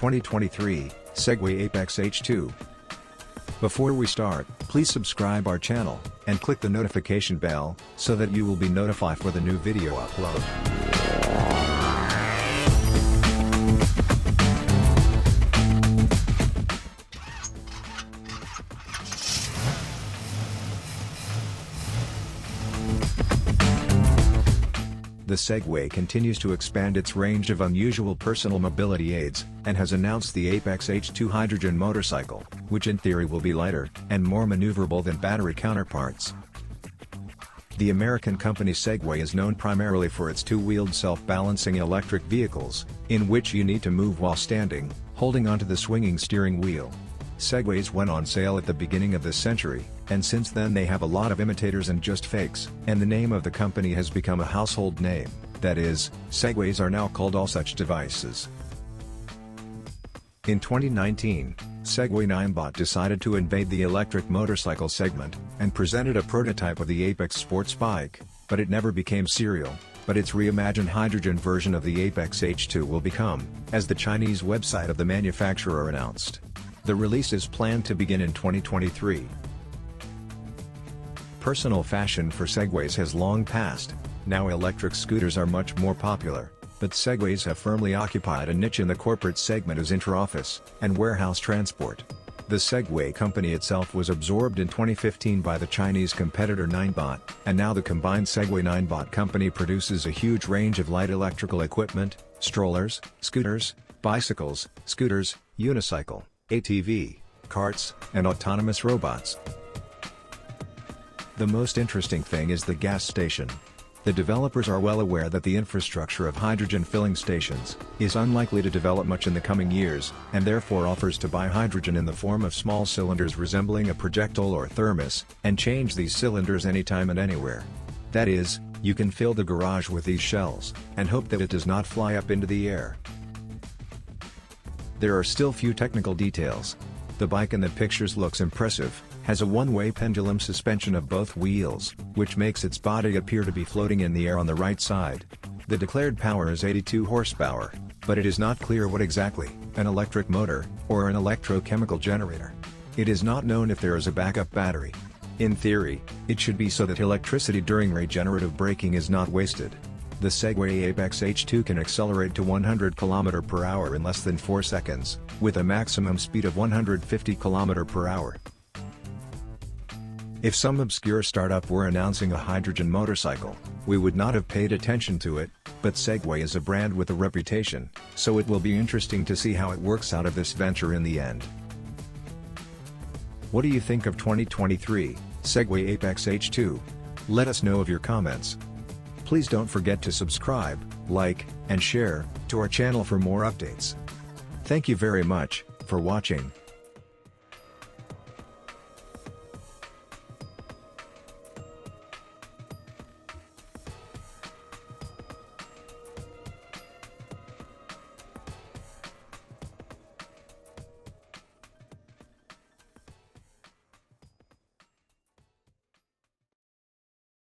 2023 Segway Apex H2. Before we start, please subscribe our channel, and click the notification bell, so that you will be notified for the new video upload. The Segway continues to expand its range of unusual personal mobility aids, and has announced the Apex H2 hydrogen motorcycle, which in theory will be lighter and more maneuverable than battery counterparts. The American company Segway is known primarily for its two-wheeled self-balancing electric vehicles, in which you need to move while standing, holding onto the swinging steering wheel. Segways went on sale at the beginning of this century, and since then they have a lot of imitators and just fakes, and the name of the company has become a household name. That is, Segways are now called all such devices. In 2019, Segway 9bot decided to invade the electric motorcycle segment, and presented a prototype of the Apex sports bike, but it never became serial. But its reimagined hydrogen version of the Apex H2 will become, as the Chinese website of the manufacturer announced. The release is planned to begin in 2023. Personal fashion for Segways has long passed. Now electric scooters are much more popular, but Segways have firmly occupied a niche in the corporate segment as intra-office and warehouse transport. The Segway company itself was absorbed in 2015 by the Chinese competitor 9bot, and now the combined Segway 9bot company produces a huge range of light electrical equipment, strollers, scooters, bicycles, scooters, unicycle, ATV, carts, and autonomous robots. The most interesting thing is the gas station. The developers are well aware that the infrastructure of hydrogen filling stations is unlikely to develop much in the coming years, and therefore offers to buy hydrogen in the form of small cylinders resembling a projectile or thermos, and change these cylinders anytime and anywhere. That is, you can fill the garage with these shells, and hope that it does not fly up into the air. There are still few technical details. The bike in the pictures looks impressive, has a one-way pendulum suspension of both wheels, which makes its body appear to be floating in the air on the right side. The declared power is 82 horsepower, but it is not clear what exactly, an electric motor, or an electrochemical generator. It is not known if there is a backup battery. In theory, it should be so that electricity during regenerative braking is not wasted. The Segway Apex H2 can accelerate to 100 km per hour in less than 4 seconds, with a maximum speed of 150 km per hour. If some obscure startup were announcing a hydrogen motorcycle, we would not have paid attention to it, but Segway is a brand with a reputation, so it will be interesting to see how it works out of this venture in the end. What do you think of 2023 Segway Apex H2? Let us know of your comments. Please don't forget to subscribe, like, and share to our channel for more updates. Thank you very much for watching.